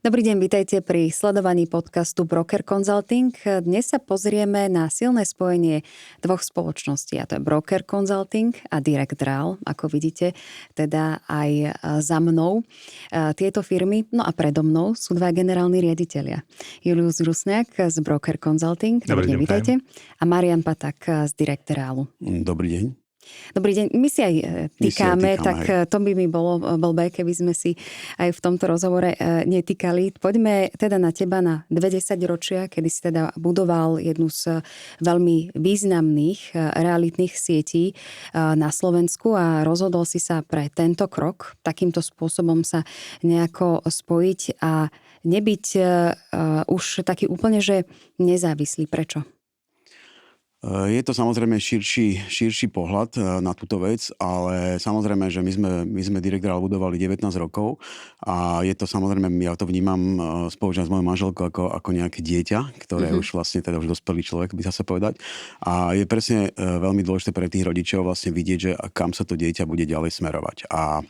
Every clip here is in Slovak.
Dobrý deň, vítajte pri sledovaní podcastu Broker Consulting. Dnes sa pozrieme na silné spojenie dvoch spoločností, a to je Broker Consulting a Direct Real, ako vidíte, teda aj za mnou. Tieto firmy, no a predo mnou, sú dva generálni riaditelia. Julius Rusňák z Broker Consulting. Dobrý deň, vítajte. A Marian Patak z Direct Realu. Dobrý deň. Dobrý deň. My si aj týkame, tak hej. to by mi bolo blbé, keby sme si aj v tomto rozhovore netýkali. Poďme teda na teba na 20 ročia, kedy si teda budoval jednu z veľmi významných realitných sietí na Slovensku a rozhodol si sa pre tento krok, takýmto spôsobom sa nejako spojiť a nebyť už taký úplne, že nezávislý. Prečo? Je to samozrejme širší pohľad na túto vec, ale samozrejme, že my sme Direct Real budovali 19 rokov a je to samozrejme, ja to vnímam spoločne s mojou manželkou ako nejaké dieťa, ktoré už vlastne teda už dospelý človek, by sa povedať. A je presne veľmi dôležité pre tých rodičov vlastne vidieť, že kam sa to dieťa bude ďalej smerovať. A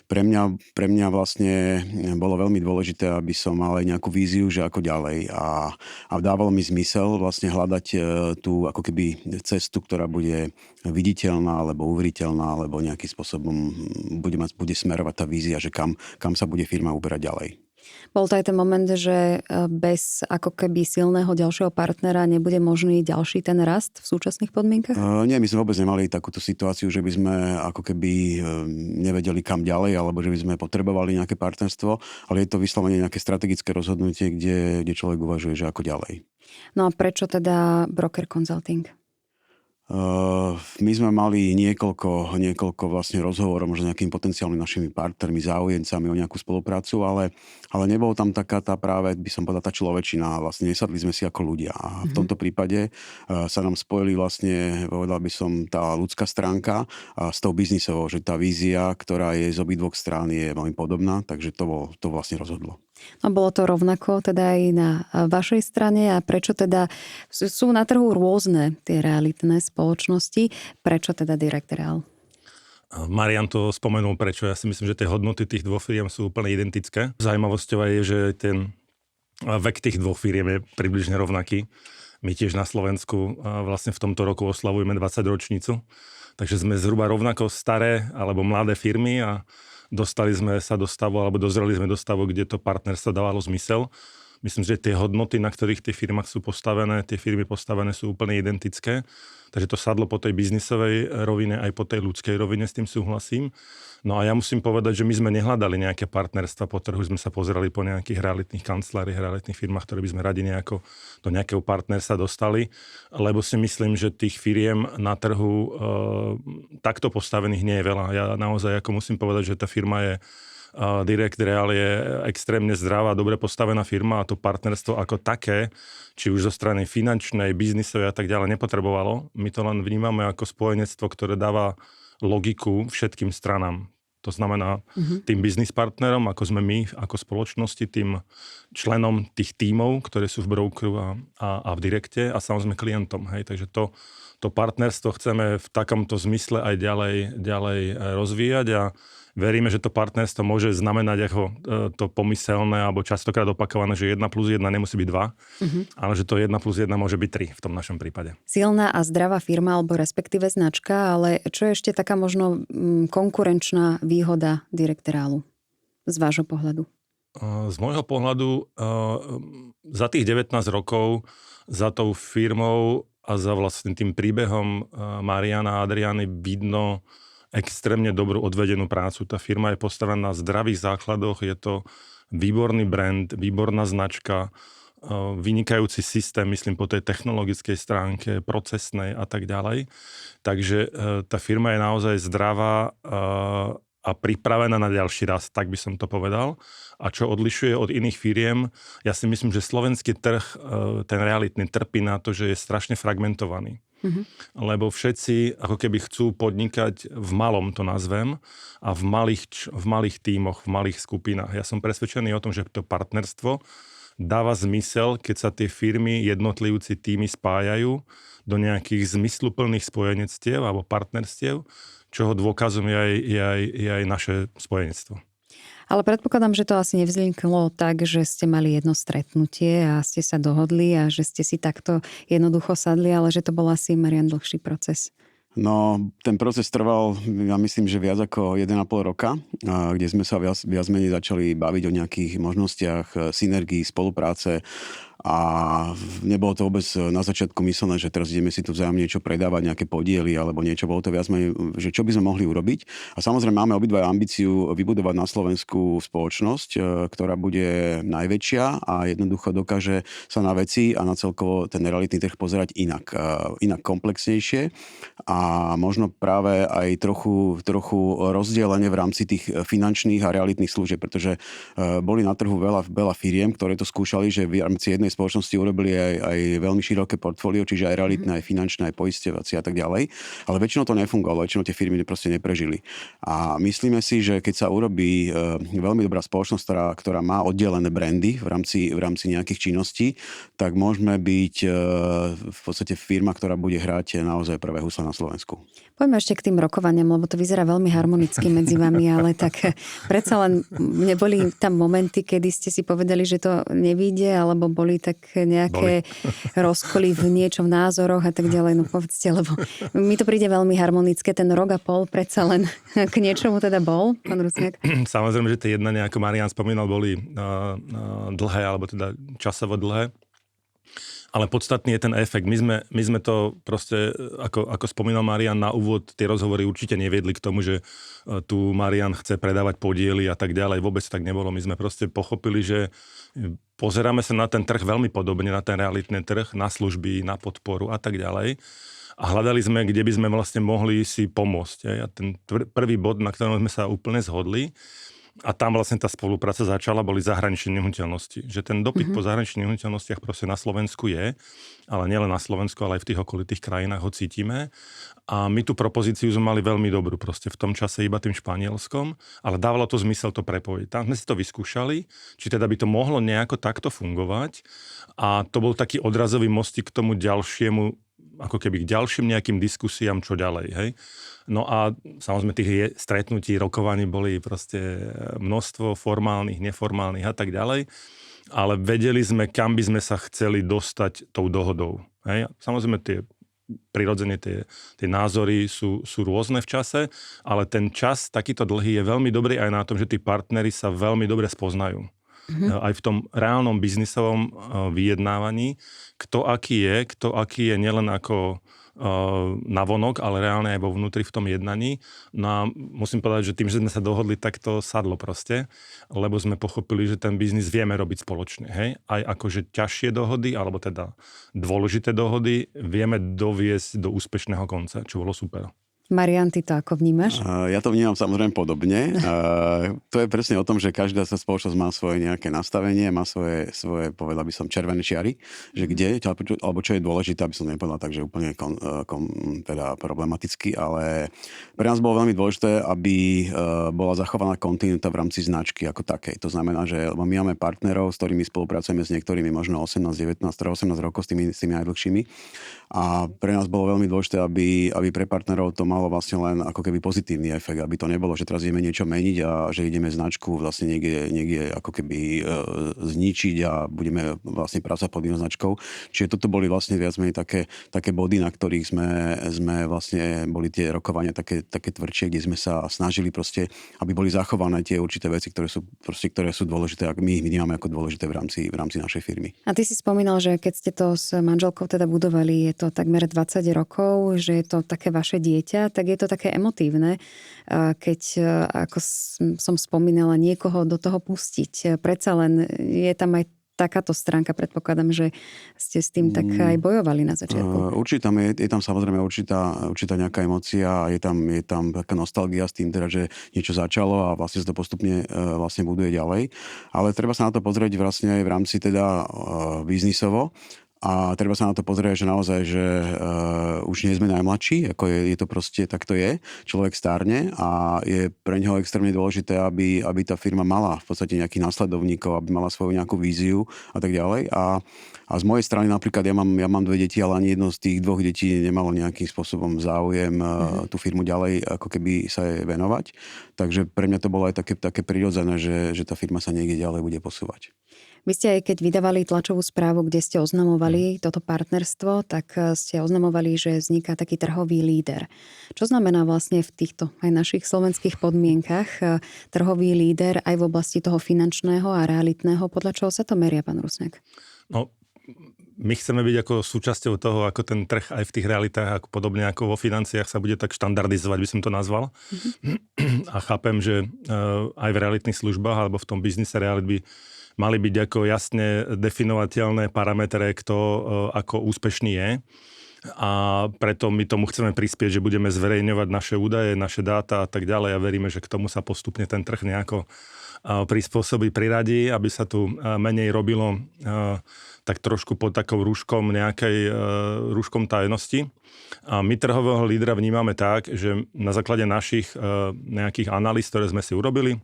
pre mňa vlastne bolo veľmi dôležité, aby som mal aj nejakú víziu, že ako ďalej. A dávalo mi zmysel vlastne hľadať tú ako keby cestu, ktorá bude viditeľná alebo uveriteľná, alebo nejakým spôsobom bude smerovať tá vízia, že kam sa bude firma uberať ďalej. Bol to aj ten moment, že bez ako keby silného ďalšieho partnera nebude možný ďalší ten rast v súčasných podmienkach? Nie, my sme vôbec nemali takúto situáciu, že by sme ako keby nevedeli kam ďalej, alebo že by sme potrebovali nejaké partnerstvo, ale je to vyslovene nejaké strategické rozhodnutie, kde človek uvažuje, že ako ďalej. No a prečo teda Broker Consulting? My sme mali niekoľko vlastne rozhovorov možno s nejakými potenciálnymi našimi partnermi, záujemcami o nejakú spoluprácu, ale nebolo tam taká tá práve, by som povedal, tá človečina. Vlastne nesadli sme si ako ľudia. A v tomto prípade sa nám spojili vlastne, povedal by som, tá ľudská stránka s tou biznisovou, že tá vízia, ktorá je z obidvoch strán, je veľmi podobná, takže to vlastne rozhodlo. No bolo to rovnako teda aj na vašej strane a prečo teda sú na trhu rôzne tie realitné spoločnosti, prečo teda Direct Real? Marian to spomenul, prečo. Ja si myslím, že tie hodnoty tých dvoch firiem sú úplne identické. Zaujímavosťou je, že ten vek tých dvoch firiem je približne rovnaký. My tiež na Slovensku vlastne v tomto roku oslavujeme 20 ročnicu, takže sme zhruba rovnako staré alebo mladé firmy a dostali sme sa do stavu, alebo dozreli sme do stavu, kde to partnerstvo dávalo zmysel. Myslím, že tie hodnoty, na ktorých tie firmy sú postavené, tie firmy postavené sú úplne identické. Takže to sadlo po tej biznisovej rovine, aj po tej ľudskej rovine, s tým súhlasím. No a ja musím povedať, že my sme nehľadali nejaké partnerstva po trhu, sme sa pozerali po nejakých realitných kanceláriách, realitných firmách, ktoré by sme radi do nejakého partnerstva dostali, lebo si myslím, že tých firiem na trhu takto postavených nie je veľa. Ja naozaj musím povedať, že tá firma je Direct Real je extrémne zdravá, dobre postavená firma a to partnerstvo ako také, či už zo strany finančnej, biznisovej a tak ďalej nepotrebovalo. My to len vnímame ako spojenectvo, ktoré dáva logiku všetkým stranám. To znamená tým biznis partnerom, ako sme my, ako spoločnosti, tým členom tých tímov, ktoré sú v brokeru a v direkte a samozrejme klientom. Hej. Takže to partnerstvo chceme v takomto zmysle aj ďalej rozvíjať a veríme, že to partnerstvo môže znamenať ako to pomyselné alebo častokrát opakované, že 1+1 nemusí byť 2, ale že to 1+1 môže byť 3 v tom našom prípade. Silná a zdravá firma alebo respektíve značka, ale čo je ešte taká možno konkurenčná výhoda Direct Realu z vášho pohľadu? Z môjho pohľadu za tých 19 rokov za tou firmou a za vlastne tým príbehom Mariana a Adriany vidno extrémne dobrú odvedenú prácu. Tá firma je postavená na zdravých základoch, je to výborný brand, výborná značka, vynikajúci systém, myslím, po tej technologickej stránke, procesnej a tak ďalej. Takže tá firma je naozaj zdravá a pripravená na ďalší raz, tak by som to povedal. A čo odlišuje od iných firiem, ja si myslím, že slovenský trh, ten realitný, trpí na to, že je strašne fragmentovaný. Lebo všetci ako keby chcú podnikať v malom, to nazvem, a v malých tímoch, v malých skupinách. Ja som presvedčený o tom, že to partnerstvo dáva zmysel, keď sa tie firmy, jednotlivci tímy spájajú do nejakých zmysluplných spojenectiev alebo partnerstiev, čoho dôkazom je aj naše spojenectvo. Ale predpokladám, že to asi nevzniklo tak, že ste mali jedno stretnutie a ste sa dohodli a že ste si takto jednoducho sadli, ale že to bol asi, Marian, dlhší proces. No, ten proces trval, ja myslím, že viac ako 1,5 roka, kde sme sa viac menej začali baviť o nejakých možnostiach synergii, spolupráce a nebolo to vôbec na začiatku myslené, že teraz ideme si tu vzájomne niečo predávať, nejaké podiely alebo niečo. Bolo to viac menej, že čo by sme mohli urobiť. A samozrejme máme obidva ambíciu vybudovať na Slovensku spoločnosť, ktorá bude najväčšia a jednoducho dokáže sa na veci a na celkovo ten realitný trh pozerať inak komplexnejšie a možno práve aj trochu rozdielenie v rámci tých finančných a realitných služieb, pretože boli na trhu veľa firiem, ktoré to skúšali, že v rámci jednej spoločnosti urobili aj veľmi široké portfólio, čiže aj realitné, aj finančné, aj poisťovacie a tak ďalej. Ale väčšinou to nefungovalo, väčšinou tie firmy proste neprežili. A myslíme si, že keď sa urobí veľmi dobrá spoločnosť, ktorá má oddelené brandy v rámci nejakých činností, tak môžeme byť v podstate firma, ktorá bude hrať naozaj prvé husle na Slovensku. Poďme ešte k tým rokovaniam, lebo to vyzerá veľmi harmonicky medzi vami, ale tak predsa len neboli tam momenty, kedy ste si povedali, že to nevyjde, alebo boli tak nejaké rozkoly v niečom v názoroch a tak ďalej. No povedzte, lebo mi to príde veľmi harmonické, ten rok a pol predsa len k niečomu teda bol, pán Rusniak? Samozrejme, že tie jednania, ako Marian spomínal, boli dlhé, alebo teda časovo dlhé. Ale podstatný je ten efekt. My sme to proste, ako spomínal Marian na úvod, tie rozhovory určite neviedli k tomu, že tu Marian chce predávať podiely a tak ďalej. Vôbec tak nebolo. My sme proste pochopili, že pozeráme sa na ten trh veľmi podobne, na ten realitný trh, na služby, na podporu a tak ďalej. A hľadali sme, kde by sme vlastne mohli si pomôcť. A ten prvý bod, na ktorom sme sa úplne zhodli, a tam vlastne tá spolupráca začala, boli zahraničné nehnuteľnosti. Že ten dopyt po zahraničných nehnuteľnostiach proste na Slovensku je, ale nielen na Slovensku, ale aj v tých okolitých krajinách ho cítime. A my tú propozíciu sme mali veľmi dobrú proste v tom čase iba tým Španielskom, ale dávalo to zmysel to prepojiť. Tam sme si to vyskúšali, či teda by to mohlo nejako takto fungovať. A to bol taký odrazový mostík k tomu ďalšiemu, ako keby k ďalším nejakým diskusiám, čo ďalej, hej. No a samozrejme tých stretnutí, rokovaní boli proste množstvo formálnych, neformálnych a tak ďalej, ale vedeli sme, kam by sme sa chceli dostať tou dohodou, hej. Samozrejme prirodzene tie názory sú rôzne v čase, ale ten čas takýto dlhý je veľmi dobrý aj na tom, že tí partneri sa veľmi dobre spoznajú. Aj v tom reálnom biznisovom vyjednávaní, kto aký je nielen ako navonok, ale reálne aj vo vnútri v tom jednaní. No a musím povedať, že tým, že sme sa dohodli, tak to sadlo proste, lebo sme pochopili, že ten biznis vieme robiť spoločne. Hej? Aj akože ťažšie dohody, alebo teda dôležité dohody, vieme doviesť do úspešného konca, čo bolo super. Marian, ty to ako vnímaš? Ja to vnímam samozrejme podobne. To je presne o tom, že každá sa spoločnosť má svoje nejaké nastavenie, má svoje povedal by som, červené čiary, že kde, alebo čo je dôležité, aby som nepovedal tak, že úplne teda problematicky, ale pre nás bolo veľmi dôležité, aby bola zachovaná kontinuita v rámci značky ako takej. To znamená, že my máme partnerov, s ktorými spolupracujeme s niektorými možno 18, 19, 18 rokov s tými najdlhšími. A pre nás bolo veľmi dôležité, aby pre partnerov to malo vlastne len ako keby pozitívny efekt, aby to nebolo, že teraz ideme niečo meniť a že ideme značku vlastne niekde ako keby zničiť a budeme vlastne pracovať pod inou značkou. Čiže toto boli vlastne viac menej také body, na ktorých sme vlastne boli tie rokovania také tvrdšie, kde sme sa snažili proste, aby boli zachované tie určité veci, ktoré sú dôležité, ak my ich vnímame ako dôležité v rámci našej firmy. A ty si spomínal, že keď ste to s manželkou teda budovali, je to takmer 20 rokov, že je to také vaše dieťa, tak je to také emotívne, keď, ako som spomínala, niekoho do toho pustiť. Predsa len je tam aj takáto stránka, predpokladám, že ste s tým tak aj bojovali na začiatku. Určite je tam samozrejme určitá nejaká emócia, je tam taká nostalgia s tým, teda, že niečo začalo a vlastne sa to postupne vlastne buduje ďalej. Ale treba sa na to pozrieť vlastne aj v rámci teda biznisovo. A treba sa na to pozrieť, že naozaj, že už nie sme najmladší, ako je to proste, tak to je. Človek stárne a je pre neho extrémne dôležité, aby tá firma mala v podstate nejakých následovníkov, aby mala svoju nejakú víziu a tak ďalej. A z mojej strany napríklad ja mám 2 deti, ale ani jedno z tých 2 detí nemalo nejakým spôsobom záujem tú firmu ďalej ako keby sa jej venovať. Takže pre mňa to bolo aj také prirodzené, že tá firma sa niekde ďalej bude posúvať. Vy ste aj keď vydávali tlačovú správu, kde ste oznamovali toto partnerstvo, tak ste oznamovali, že vzniká taký trhový líder. Čo znamená vlastne v týchto aj našich slovenských podmienkach trhový líder aj v oblasti toho finančného a realitného? Podľa čoho sa to meria, pán Rusňák? No, my chceme byť ako súčasťou toho, ako ten trh aj v tých realitách, ako podobne ako vo financiách sa bude tak štandardizovať, by som to nazval. A chápem, že aj v realitných službách alebo v tom biznise realit by mali byť ako jasne definovateľné parametre, kto ako úspešný je. A preto my tomu chceme prispieť, že budeme zverejňovať naše údaje, naše dáta a tak ďalej a veríme, že k tomu sa postupne ten trh nejako prispôsobí, priradí, aby sa tu menej robilo tak trošku pod takou rúškom rúškom tajnosti. A my trhového lídra vnímame tak, že na základe našich nejakých analýz, ktoré sme si urobili,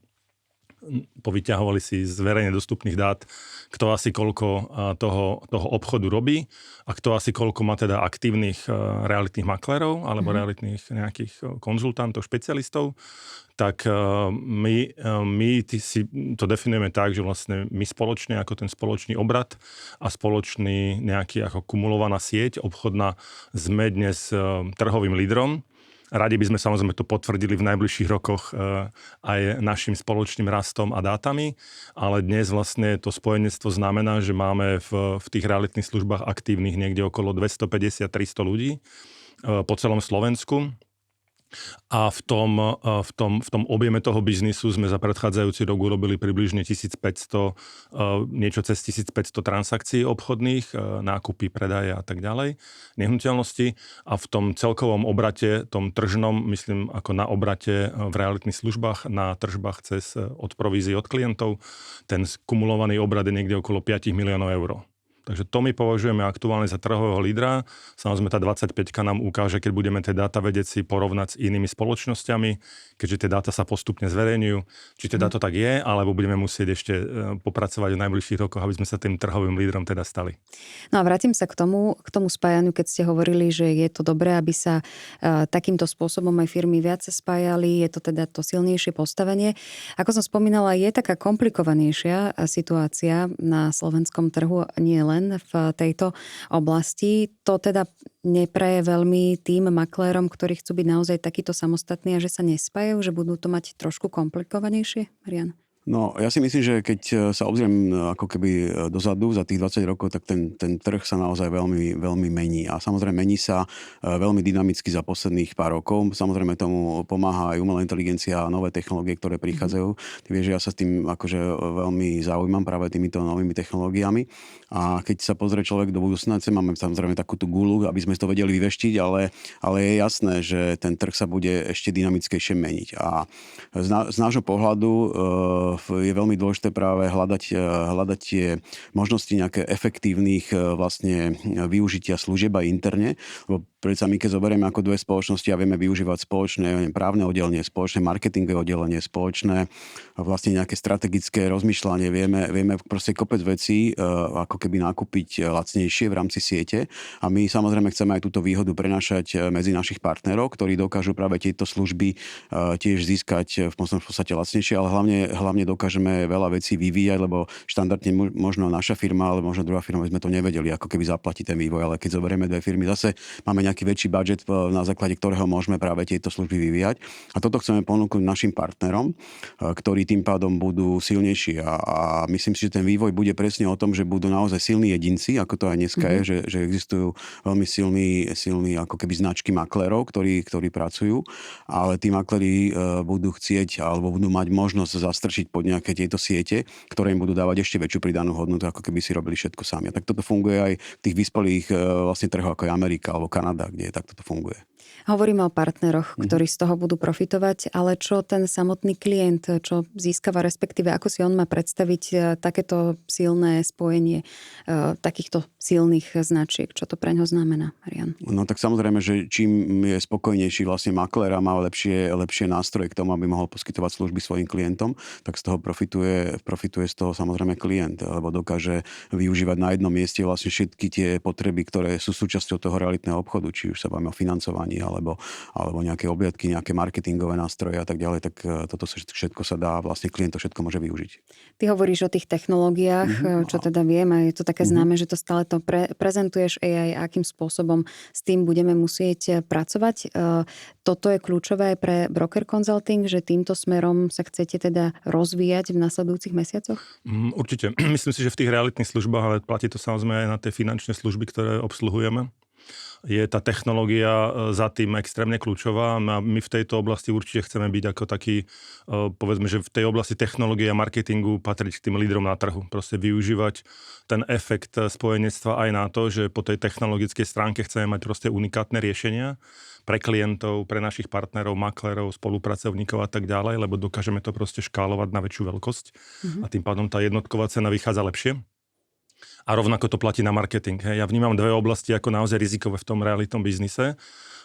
povyťahovali si z verejne dostupných dát, kto asi koľko toho obchodu robí a kto asi koľko má teda aktívnych realitných maklérov alebo realitných nejakých konzultantov, špecialistov, tak my si to definujeme tak, že vlastne my spoločne ako ten spoločný obrad a spoločný nejaký ako kumulovaná sieť obchodná sme dnes trhovým lídrom. Radi by sme samozrejme to potvrdili v najbližších rokoch aj našim spoločným rastom a dátami, ale dnes vlastne to spojenectvo znamená, že máme v tých realitných službách aktívnych niekde okolo 250-300 ľudí po celom Slovensku. A v tom objeme toho biznisu sme za predchádzajúci rok urobili približne 1500, niečo cez 1500 transakcií obchodných, nákupy, predaje a tak ďalej, nehnuteľnosti. A v tom celkovom obrate, tom tržnom, myslím ako na obrate v realitných službách, na tržbách od provízií od klientov, ten kumulovaný obrad je niekde okolo 5 miliónov eur. Takže to my považujeme aktuálne za trhového lídra. Samozrejme tá 25 nám ukáže, keď budeme tie dáta vedieť si porovnať s inými spoločnosťami, keďže tie dáta sa postupne zverejňujú. Či teda to tak je, alebo budeme musieť ešte popracovať v najbližších rokoch, aby sme sa tým trhovým lídrom teda stali. No a vrátim sa k tomu spájaniu, keď ste hovorili, že je to dobré, aby sa takýmto spôsobom aj firmy viac spájali, je to teda to silnejšie postavenie. Ako som spomínala, je taká komplikovanejšia situácia na slovenskom trhu, nie len v tejto oblasti. To teda nepraje veľmi tým maklérom, ktorí chcú byť naozaj takýto samostatní a že sa nespájajú, že budú to mať trošku komplikovanejšie, Marian? No, ja si myslím, že keď sa obzriem ako keby dozadu za tých 20 rokov, tak ten trh sa naozaj veľmi, veľmi mení. A samozrejme mení sa veľmi dynamicky za posledných pár rokov. Samozrejme tomu pomáha aj umelá inteligencia a nové technológie, ktoré prichádzajú. Ty vieš, že ja sa s tým akože veľmi zaujímam práve týmito novými technológiami. A keď sa pozrie človek do budúcnosti, máme samozrejme takú tú gulu, aby sme to vedeli vyveštiť, ale je jasné, že ten trh sa bude ešte dynamickejšie meniť. A z nášho pohľadu je veľmi dôležité práve hľadať tie možnosti nejaké efektívnych vlastne využitia služieb aj interne, lebo predsa my keď zoberieme ako dve spoločnosti a vieme využívať spoločné právne oddelenie, spoločné marketingové oddelenie, spoločné vlastne nejaké strategické rozmýšľanie, vieme proste kopec vecí ako keby nakúpiť lacnejšie v rámci siete a my samozrejme chceme aj túto výhodu prenášať medzi našich partnerov, ktorí dokážu práve tieto služby tiež získať v podstate lacnejšie, ale hlavne dokážeme veľa vecí vyvíjať, lebo štandardne možno naša firma, ale možno druhá firma by sme to nevedeli ako keby zaplatiť ten vývoj, ale keď zoberieme dve firmy, zase máme nejaký väčší budget, na základe ktorého môžeme práve tieto služby vyvíjať. A toto chceme ponúknuť našim partnerom, ktorí tým pádom budú silnejší. A myslím si, že ten vývoj bude presne o tom, že budú naozaj silní jedinci, ako to aj dneska je, že existujú veľmi silní ako keby značky maklérov, ktorí pracujú, ale tí makléri budú chcieť alebo budú mať možnosť zastrčiť pod nejaké tieto siete, ktoré im budú dávať ešte väčšiu pridanú hodnotu, ako keby si robili všetko sami. A tak toto funguje aj v tých vyspelých vlastne trhoch, ako je Amerika alebo Kanada, kde takto to funguje. Hovoríme o partneroch, ktorí z toho budú profitovať, ale čo ten samotný klient, čo získava, respektíve ako si on má predstaviť takéto silné spojenie takýchto silných značiek, čo to pre ňo znamená, Marian? No tak samozrejme, že čím je spokojnejší vlastne maklér a má lepšie nástroje k tomu, aby mohol poskytovať služby svojim klientom, tak z toho profituje z toho samozrejme klient, lebo dokáže využívať na jednom mieste vlastne všetky tie potreby, ktoré sú súčasťou toho realitného obchodu, či už sa bavíme o financovaní, alebo nejaké obliadky, nejaké marketingové nástroje a tak ďalej, tak toto všetko sa dá, vlastne klient to všetko môže využiť. Ty hovoríš o tých technológiách, čo teda viem, a je to také známe, že to stále to prezentuješ AI, akým spôsobom s tým budeme musieť pracovať. Toto je kľúčové pre Broker Consulting, že týmto smerom sa chcete teda rozvíjať v nasledujúcich mesiacoch? Určite. Myslím si, že v tých realitných službách, ale platí to samozrejme aj na tie finančné služby, ktoré obsluhujeme, je tá technológia za tým extrémne kľúčová a my v tejto oblasti určite chceme byť ako taký, povedzme, že v tej oblasti technológie a marketingu patriť k tým lídrom na trhu. Proste využívať ten efekt spojenectva aj na to, že po tej technologickej stránke chceme mať proste unikátne riešenia pre klientov, pre našich partnerov, maklérov, spolupracovníkov a tak ďalej, lebo dokážeme to proste škálovať na väčšiu veľkosť a tým pádom tá jednotková cena vychádza lepšie. A rovnako to platí na marketing. Hej. Ja vnímam dve oblasti ako naozaj rizikové v tom realitnom biznise.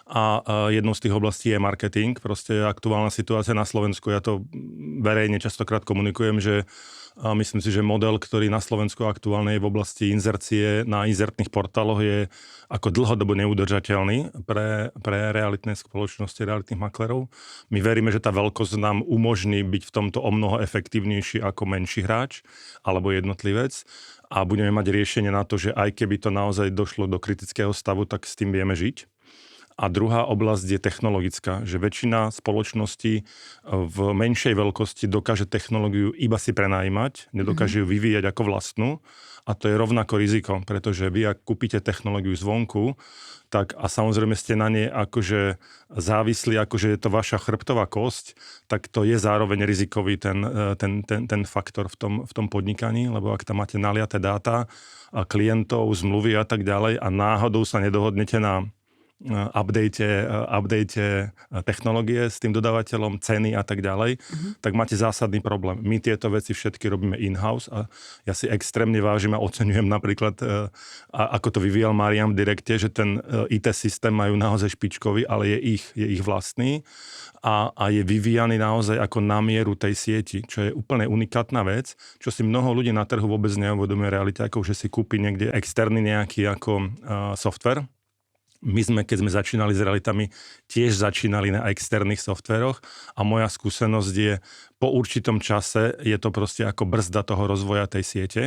A jednou z tých oblastí je marketing. Proste aktuálna situácia na Slovensku, ja to verejne častokrát komunikujem, že myslím si, že model, ktorý na Slovensku aktuálne je v oblasti inzercie na inzertných portáloch, je ako dlhodobo neudržateľný pre realitné spoločnosti, realitných maklerov. My veríme, že tá veľkosť nám umožní byť v tomto omnoho efektívnejší ako menší hráč alebo jednotlivec a budeme mať riešenie na to, že aj keby to naozaj došlo do kritického stavu, tak s tým vieme žiť. A druhá oblasť je technologická, že väčšina spoločností v menšej veľkosti dokáže technológiu iba si prenajímať, nedokáže ju vyvíjať ako vlastnú a to je rovnako riziko, pretože vy, ak kúpite technológiu zvonku, tak a samozrejme ste na nej akože závislí, akože je to vaša chrbtová kosť, tak to je zároveň rizikový ten faktor v tom podnikaní, lebo ak tam máte naliaté dáta a klientov, zmluvy a tak ďalej a náhodou sa nedohodnete na update technológie s tým dodávateľom, ceny a tak ďalej, tak máte zásadný problém. My tieto veci všetky robíme in-house a ja si extrémne vážim a oceňujem napríklad, ako to vyvíjal Marian v Direkte, že ten IT systém majú naozaj špičkový, ale je ich vlastný a je vyvíjaný naozaj ako na mieru tej sieti, čo je úplne unikátna vec, čo si mnoho ľudí na trhu vôbec neuvedomuje realitákov, že si kúpi niekde externý nejaký ako software. My sme, keď sme začínali s realitami, tiež začínali na externých softveroch a moja skúsenosť je, po určitom čase je to proste ako brzda toho rozvoja tej siete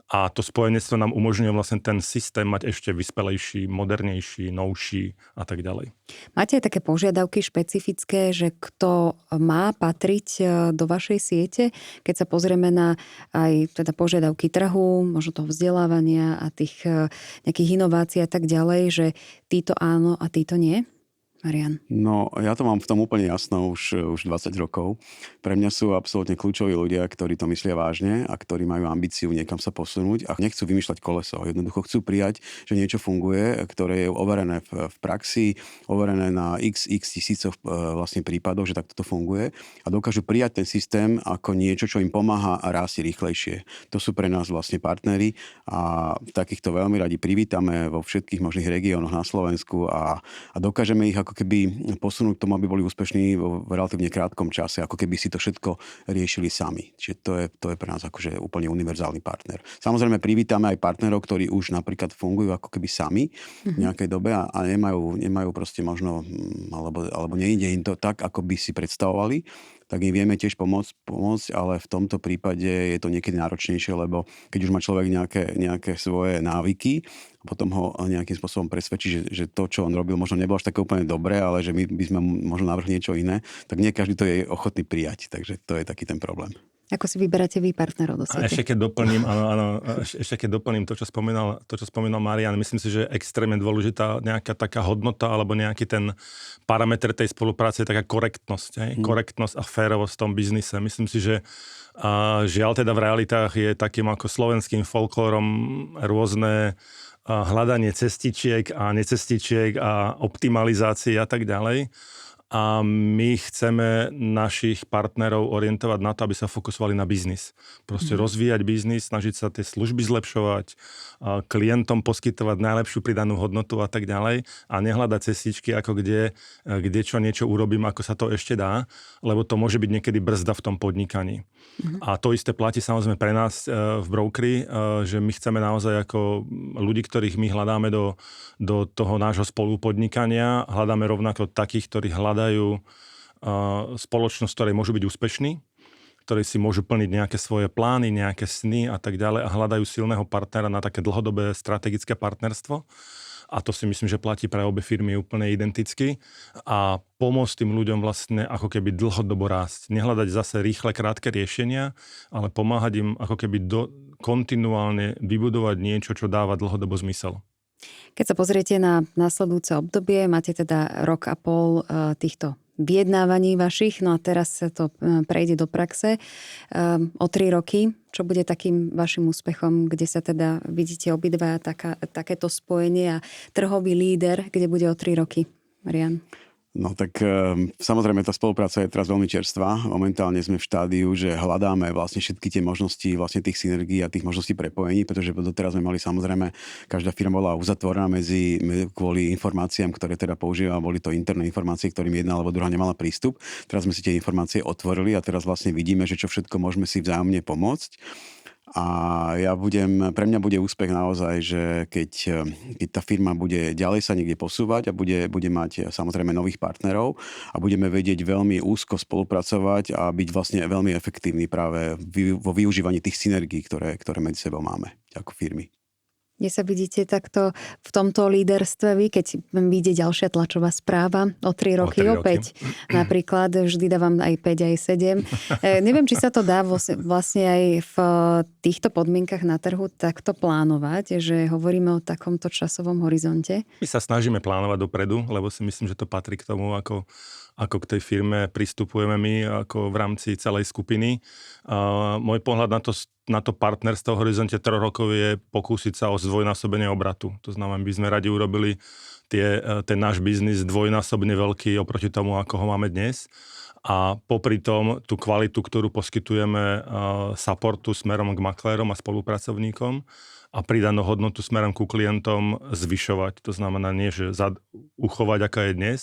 a to spojenectvo nám umožňuje vlastne ten systém mať ešte vyspelejší, modernejší, novší a tak ďalej. Máte aj také požiadavky špecifické, že kto má patriť do vašej siete, keď sa pozrieme na aj teda požiadavky trhu, možno toho vzdelávania a tých nejakých inovácií a tak ďalej, že títo áno a títo nie? Marian? No, ja to mám v tom úplne jasno už 20 rokov. Pre mňa sú absolútne kľúčoví ľudia, ktorí to myslia vážne a ktorí majú ambíciu niekam sa posunúť a nechcú vymýšľať koleso. Jednoducho chcú prijať, že niečo funguje, ktoré je overené v praxi, overené na x tisícoch vlastne prípadoch, že takto to funguje a dokážu prijať ten systém ako niečo, čo im pomáha a rásť rýchlejšie. To sú pre nás vlastne partneri a takýchto veľmi radi privítame vo všetkých možných regiónoch na Slovensku a dokážeme ich ako keby posunúť k tomu, aby boli úspešní v relatívne krátkom čase, ako keby si to všetko riešili sami. Čiže to je pre nás akože úplne univerzálny partner. Samozrejme privítame aj partnerov, ktorí už napríklad fungujú ako keby sami v nejakej dobe a nemajú proste možno, alebo nejde im to tak, ako by si predstavovali, tak im vieme tiež pomôcť, ale v tomto prípade je to niekedy náročnejšie, lebo keď už má človek nejaké svoje návyky, potom ho nejakým spôsobom presvedčí, že to, čo on robil, možno nebolo až také úplne dobré, ale že my by sme možno navrhli niečo iné, tak nie každý to je ochotný prijať. Takže to je taký ten problém. Ako si vyberáte vy partnerov do siete? A ešte keď doplním to, čo spomínal Marian, myslím si, že je extrémne dôležitá nejaká taká hodnota alebo nejaký ten parameter tej spolupráce je taká korektnosť. Korektnosť a férovosť v tom biznise. Myslím si, že žiaľ teda v realitách je takým ako slovenským folklórom rôzne hľadanie cestičiek a necestičiek a optimalizácie a tak ďalej. A my chceme našich partnerov orientovať na to, aby sa fokusovali na biznis. Proste rozvíjať biznis, snažiť sa tie služby zlepšovať, klientom poskytovať najlepšiu pridanú hodnotu a tak ďalej a nehľadať cestičky, ako kde čo niečo urobím, ako sa to ešte dá, lebo to môže byť niekedy brzda v tom podnikaní. A to isté platí samozrejme pre nás v brokeri, že my chceme naozaj ako ľudí, ktorých my hľadáme do toho nášho spolupodnikania, hľadáme rovnako takých, ktorí hľadajú spoločnosť, ktorej môžu byť úspešní, ktorí si môžu plniť nejaké svoje plány, nejaké sny a tak ďalej a hľadajú silného partnera na také dlhodobé strategické partnerstvo. A to si myslím, že platí pre obe firmy úplne identicky. A pomôcť tým ľuďom vlastne ako keby dlhodobo rásť. Nehľadať zase rýchle, krátke riešenia, ale pomáhať im ako keby kontinuálne vybudovať niečo, čo dáva dlhodobo zmysel. Keď sa pozriete na nasledujúce obdobie, máte teda rok a pol týchto vyjednávaní vašich, no a teraz sa to prejde do praxe. O 3 roky, čo bude takým vašim úspechom, kde sa teda vidíte obidva takéto spojenie a trhový líder, kde bude o 3 roky, Marián? No tak samozrejme tá spolupráca je teraz veľmi čerstvá. Momentálne sme v štádiu, že hľadáme vlastne všetky tie možnosti vlastne tých synergií a tých možností prepojení, pretože doteraz sme mali samozrejme, každá firma bola uzatvorená kvôli informáciám, ktoré teda používa, boli to interné informácie, ktorým jedna alebo druhá nemala prístup. Teraz sme si tie informácie otvorili a teraz vlastne vidíme, že čo všetko môžeme si vzájomne pomôcť. A pre mňa bude úspech naozaj, že keď tá firma bude ďalej sa niekde posúvať a bude mať samozrejme nových partnerov a budeme vedieť veľmi úzko spolupracovať a byť vlastne veľmi efektívni práve vo využívaní tých synergií, ktoré medzi sebou máme ako firmy. Kde sa vidíte takto v tomto líderstve vy, keď vyjde ďalšia tlačová správa o 3 roky opäť? Napríklad vždy dávam aj 5, aj 7. Neviem, či sa to dá vlastne aj v týchto podmienkach na trhu takto plánovať, že hovoríme o takomto časovom horizonte. My sa snažíme plánovať dopredu, lebo si myslím, že to patrí k tomu, ako k tej firme pristupujeme my ako v rámci celej skupiny. Môj pohľad na to partnerstvo v horizonte 3 rokov je pokúsiť sa o zdvojnásobenie obratu. To znamená, by sme radi urobili ten náš biznis dvojnásobne veľký oproti tomu, ako ho máme dnes. A popri tom tú kvalitu, ktorú poskytujeme supportu smerom k maklérom a spolupracovníkom a pridanú hodnotu smerom ku klientom zvyšovať. To znamená nie, že uchovať, aká je dnes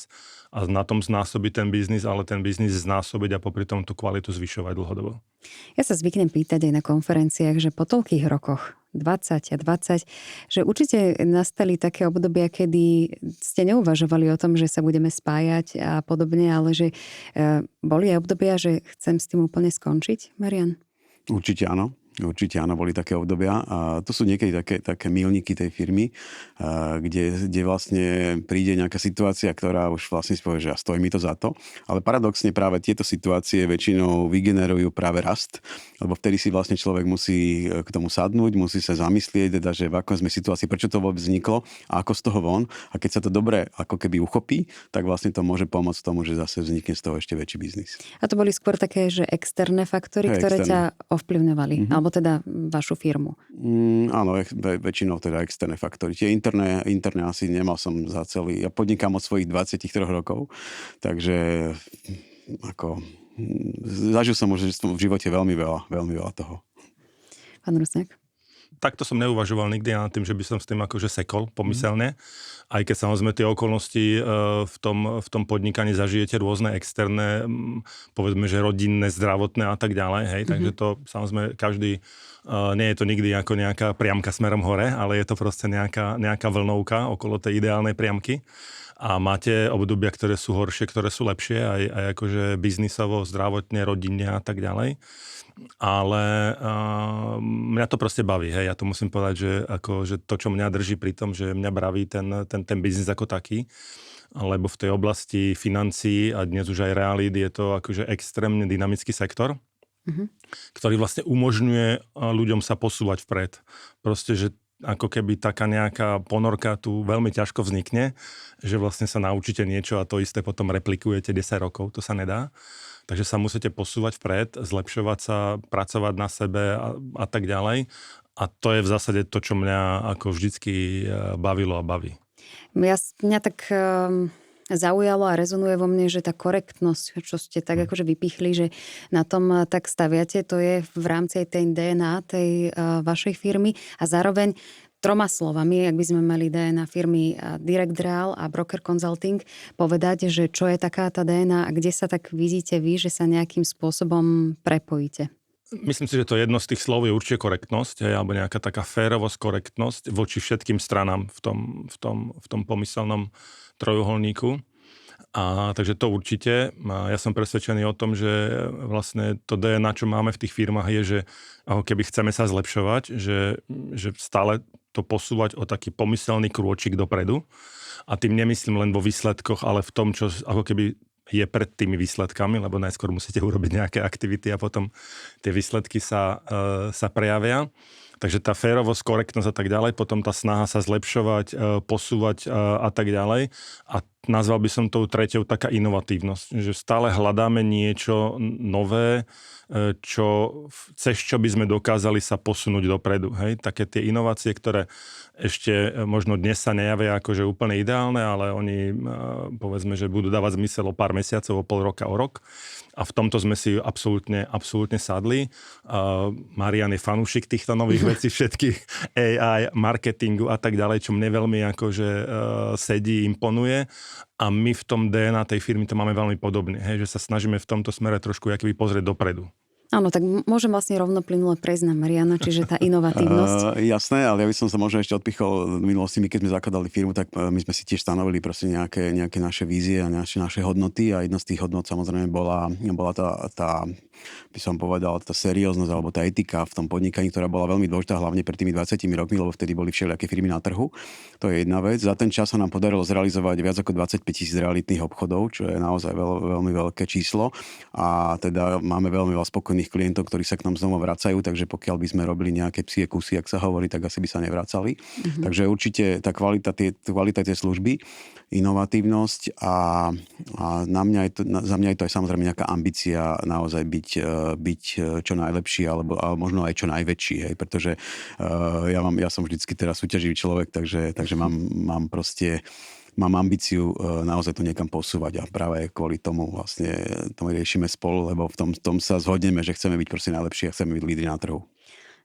a na tom znásobiť ten biznis, ale ten biznis znásobiť a popri tom tú kvalitu zvyšovať dlhodobo. Ja sa zvyknem pýtať aj na konferenciách, že po toľkých rokoch, 20 a 20, že určite nastali také obdobia, kedy ste neuvažovali o tom, že sa budeme spájať a podobne, ale že boli aj obdobia, že chcem s tým úplne skončiť, Marián? Určite áno, boli také obdobia a to sú niekedy také milníky tej firmy, kde vlastne príde nejaká situácia, ktorá už vlastne si povie, že stojí mi to za to. Ale paradoxne práve tieto situácie väčšinou vygenerujú práve rast, lebo vtedy si vlastne človek musí k tomu sadnúť, musí sa zamyslieť, teda, že v akom sme situácii, prečo to vôbec vzniklo a ako z toho von. A keď sa to dobre ako keby uchopí, tak vlastne to môže pomôcť tomu, že zase vznikne z toho ešte väčší biznis. A to boli skôr také, že externé faktory, ktoré ťa ovplyvňovali, alebo teda vašu firmu? Áno, väčšinou teda externé faktory. Tie interné asi nemal som za celý. Ja podnikám od svojich 23 rokov, takže zažil som už v živote veľmi veľa toho. Pán Rusňák? Takto som neuvažoval nikdy nad tým, že by som s tým akože sekol pomyselne. Aj keď samozrejme tie okolnosti v tom podnikaní zažijete rôzne externé, povedzme, že rodinné, zdravotné a tak ďalej. Hej? Takže to samozrejme každý, nie je to nikdy ako nejaká priamka smerom hore, ale je to proste nejaká vlnovka okolo tej ideálnej priamky. A máte obdobia, ktoré sú horšie, ktoré sú lepšie, aj akože biznisovo, zdravotne, rodinne a tak ďalej. Ale mňa to proste baví, hej, ja to musím povedať, že to, čo mňa drží pri tom, že mňa baví ten biznis ako taký, lebo v tej oblasti financií a dnes už aj realít je to akože extrémne dynamický sektor, ktorý vlastne umožňuje ľuďom sa posúvať vpred. Proste, že ako keby taká nejaká ponorka tu veľmi ťažko vznikne, že vlastne sa naučíte niečo a to isté potom replikujete 10 rokov, to sa nedá. Takže sa musíte posúvať vpred, zlepšovať sa, pracovať na sebe a tak ďalej. A to je v zásade to, čo mňa ako vždycky bavilo a baví. Mňa tak zaujalo a rezonuje vo mne, že tá korektnosť, čo ste tak akože vypichli, že na tom tak staviate, to je v rámci tej DNA tej vašej firmy a zároveň 3 slovami, ak by sme mali DNA firmy Directreal a Broker Consulting, povedať, že čo je taká tá DNA a kde sa tak vidíte vy, že sa nejakým spôsobom prepojíte? Myslím si, že to jedno z tých slov je určite korektnosť, alebo nejaká taká férovosť, korektnosť voči všetkým stranám v tom pomyselnom trojuholníku. Takže to určite. Ja som presvedčený o tom, že vlastne to DNA, čo máme v tých firmách, je, že ako keby chceme sa zlepšovať, že stále to posúvať o taký pomyselný krôčik dopredu. A tým nemyslím len vo výsledkoch, ale v tom, čo ako keby je pred tými výsledkami, lebo najskôr musíte urobiť nejaké aktivity a potom tie výsledky sa prejavia. Takže tá férovosť, korektnosť a tak ďalej, potom tá snaha sa zlepšovať, posúvať a tak ďalej. A nazval by som tou treťou taká inovatívnosť, že stále hľadáme niečo nové, cez čo by sme dokázali sa posunúť dopredu. Hej? Také tie inovácie, ktoré ešte možno dnes sa nejavia akože úplne ideálne, ale oni povedzme, že budú dávať zmysel o pár mesiacov, o pol roka, o rok. A v tomto sme si absolútne sadli. Marian je fanúšik týchto nových vecí, všetkých AI, marketingu a tak ďalej, čo mne veľmi akože sedí, imponuje. A my v tom DNA tej firmy to máme veľmi podobne, hej, že sa snažíme v tomto smere trošku akýby pozrieť dopredu. Áno, tak môžem vlastne rovno plynule prejsť na Mariana, čiže tá inovatívnosť. Jasné, ale ja by som sa možno ešte odpichol v minulosti, my keď sme zakladali firmu, tak my sme si tiež stanovili proste nejaké naše vízie a naše hodnoty a jedna z tých hodnot samozrejme bola tá by som povedal, tá serióznosť alebo tá etika v tom podnikaní, ktorá bola veľmi dôležitá hlavne pred tými 20 rokmi, lebo vtedy boli všelijaké firmy na trhu. To je jedna vec. Za ten čas sa nám podarilo zrealizovať viac ako 25 000 realitných obchodov, čo je naozaj veľmi veľké číslo. A teda máme veľmi veľa spokojných klientov, ktorí sa k nám znovu vracajú, takže pokiaľ by sme robili nejaké psie kusy, ak sa hovorí, tak asi by sa nevracali. Takže určite tá kvalita tej služby, inovatívnosť a za mňa je to aj samozrejme nejaká ambícia naozaj byť čo najlepší alebo možno aj čo najväčší, hej, pretože ja som vždycky teraz súťaživý človek, takže mám ambíciu naozaj to niekam posúvať a práve kvôli tomu vlastne to riešime spolu, lebo v tom sa zhodneme, že chceme byť proste najlepší a chceme byť lídri na trhu.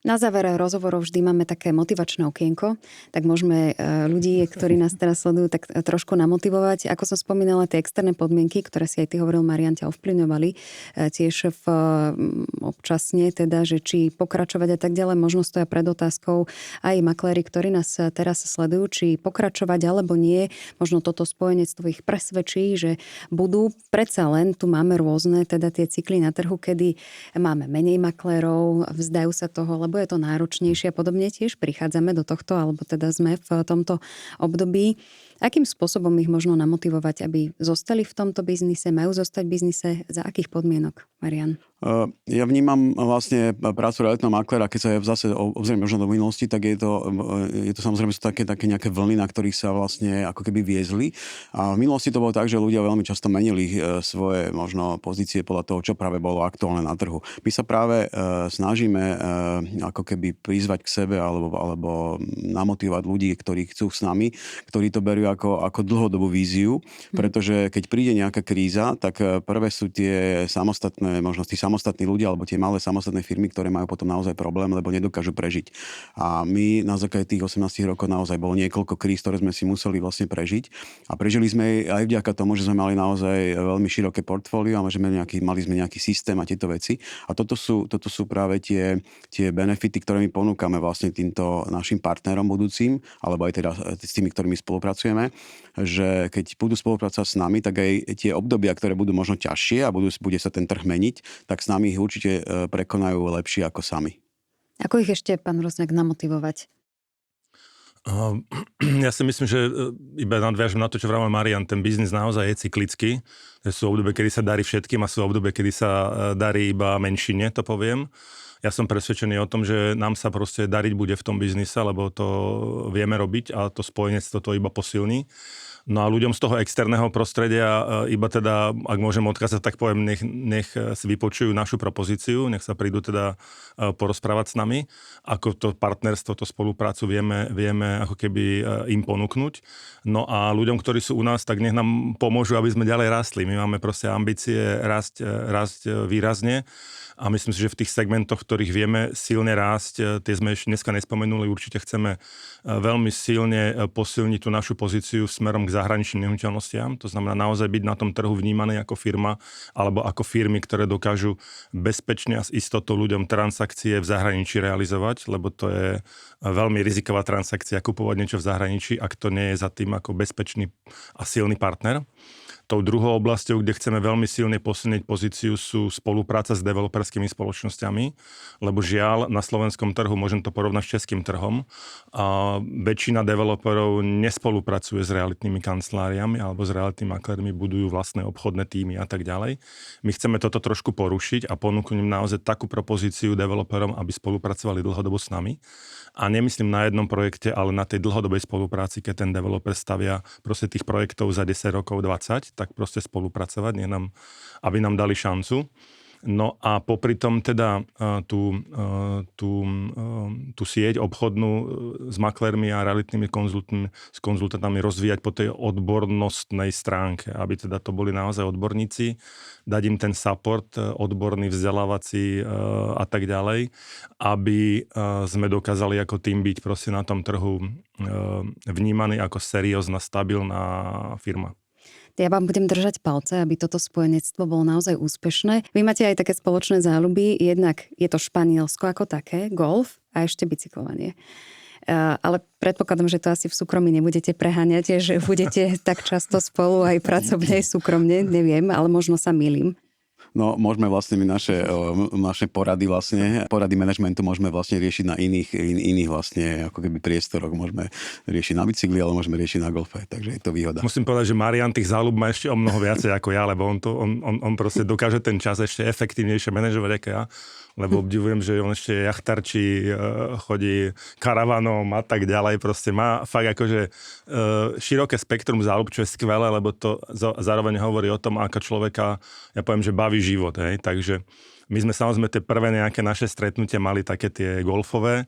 Na záver rozhovorov vždy máme také motivačné okienko, tak môžeme ľudí, ktorí nás teraz sledujú, tak trošku namotivovať. Ako som spomínala, tie externé podmienky, ktoré si aj ty hovoril, Marian, ťa ovplyvňovali tiež občasne, teda, že či pokračovať a tak ďalej, možno stoja pred otázkou aj makléri, ktorí nás teraz sledujú, či pokračovať alebo nie. Možno toto spojenectvo ich presvedčí, že budú. Predsa len tu máme rôzne teda tie cykly na trhu, kedy máme menej maklérov, vzdajú sa toho, lebo je to náročnejšie a podobne, tiež prichádzame do tohto, alebo teda sme v tomto období. Akým spôsobom ich možno namotivovať, aby zostali v tomto biznise, majú zostať v biznise, za akých podmienok, Marian? Ja vnímam vlastne prácu realitného makléra, keď sa zase obzriem možno do minulosti, tak je to samozrejme sú také nejaké vlny, na ktorých sa vlastne ako keby viezli. A v minulosti to bolo tak, že ľudia veľmi často menili svoje možno pozície podľa toho, čo práve bolo aktuálne na trhu. My sa práve snažíme ako keby prizvať k sebe alebo namotivovať ľudí, ktorí chcú s nami, ktorí to berú ako dlhodobú víziu, pretože keď príde nejaká kríza, tak prvé sú tie samostatné možnosti, samostatní ľudia alebo tie malé samostatné firmy, ktoré majú potom naozaj problém, lebo nedokážu prežiť. A my na základe tých 18 rokov naozaj bolo niekoľko kríz, ktoré sme si museli vlastne prežiť. A prežili sme aj vďaka tomu, že sme mali naozaj veľmi široké portfólio a mali sme nejaký systém a tieto veci. A toto sú práve tie benefity, ktoré my ponúkame vlastne týmto našim partnerom budúcim, alebo aj teda s tými, ktorými spolupracujeme, že keď budú spolupracovať s nami, tak aj tie obdobia, ktoré budú možno ťažšie a bude sa ten trh meniť, tak s nami ich určite prekonajú lepšie ako sami. Ako ich ešte, pán Rusňák, namotivovať? Ja si myslím, že iba nadviažem na to, čo vravel Marian, ten biznis naozaj je cyklický. Sú obdobie, kedy sa darí všetkým a sú obdobie, kedy sa darí iba menšine, to poviem. Ja som presvedčený o tom, že nám sa proste dariť bude v tom biznise, lebo to vieme robiť a to spojenectvo to iba posilní. No a ľuďom z toho externého prostredia iba teda, ak môžem odkázať, tak poviem, nech si vypočujú našu propozíciu, nech sa prídu teda porozprávať s nami, ako to partnerstvo, tú spoluprácu vieme ako keby im ponúknuť. No a ľuďom, ktorí sú u nás, tak nech nám pomôžu, aby sme ďalej rastli. My máme proste ambície rásť výrazne a myslím si, že v tých segmentoch, v ktorých vieme silne rásť, tie sme ešte dneska nespomenuli, určite chceme veľmi silne posilniť tú našu pozíciu smerom k zahraničným nehnuteľnostiam. To znamená naozaj byť na tom trhu vnímaný ako firma alebo ako firmy, ktoré dokážu bezpečne a s istotou ľuďom transakcie v zahraničí realizovať, lebo to je veľmi riziková transakcia kupovať niečo v zahraničí, ak to nie je za tým ako bezpečný a silný partner. Tou druhou oblasťou, kde chceme veľmi silne posilniť pozíciu, sú spolupráca s developerskými spoločnosťami, lebo žiaľ, na slovenskom trhu, môžem to porovnať s českým trhom, a väčšina developerov nespolupracuje s realitnými kanceláriami alebo s realitnými maklermi, budujú vlastné obchodné týmy a tak ďalej. My chceme toto trošku porušiť a ponúknuť im naozaj takú propozíciu developerom, aby spolupracovali dlhodobo s nami. A nemyslím na jednom projekte, ale na tej dlhodobej spolupráci, keď ten developer stavia proste tých projektov za 10 rokov, 20, tak proste spolupracovať, aby nám dali šancu. No a popri tom teda tú sieť obchodnú s maklermi a realitnými konzultantami rozvíjať po tej odbornostnej stránke, aby teda to boli naozaj odborníci, dať im ten support odborný, vzdelávací a tak ďalej, aby sme dokázali ako tým byť proste na tom trhu vnímaný ako seriózna, stabilná firma. Ja vám budem držať palce, aby toto spojenectvo bolo naozaj úspešné. Vy máte aj také spoločné záľuby, jednak je to Španielsko ako také, golf a ešte bicyklovanie. Ale predpokladám, že to asi v súkromí nebudete preháňať, že budete tak často spolu aj pracovne, súkromne, neviem, ale možno sa mýlim. No, môžeme vlastne naše porady manažmentu môžeme vlastne riešiť na iných vlastne ako keby priestoroch. Môžeme riešiť na bicykli, ale môžeme riešiť na golfe, takže je to výhoda. Musím povedať, že Marian tých záľub má ešte o mnoho viacej ako ja, lebo on proste dokáže ten čas ešte efektívnejšie manažovať ako ja. Lebo obdivujem, že on ešte jachtarčí, chodí karavanom a tak ďalej. Proste má fakt akože široké spektrum záľub, čo je skvelé, lebo to zároveň hovorí o tom, ako človeka, ja poviem, že baví život. Hej? Takže my sme samozrejme tie prvé nejaké naše stretnutia mali také tie golfové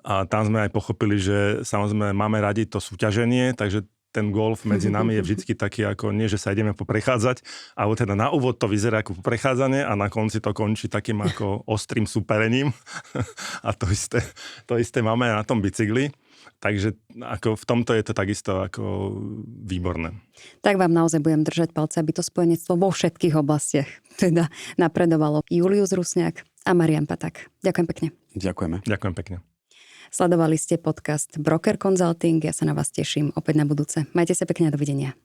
a tam sme aj pochopili, že samozrejme máme radi to súťaženie, takže ten golf medzi nami je vždycky taký ako nie, že sa ideme poprechádzať, alebo teda na úvod to vyzerá ako poprechádzanie a na konci to končí takým ako ostrým súperením. A to isté máme na tom bicykli. Takže ako v tomto je to takisto ako výborné. Tak vám naozaj budem držať palce, aby to spojenectvo vo všetkých oblastiach teda napredovalo. Julius Rusňák a Marian Patak. Ďakujem pekne. Ďakujeme. Ďakujem pekne. Sledovali ste podcast Broker Consulting. Ja sa na vás teším opäť na budúce. Majte sa pekne a dovidenia.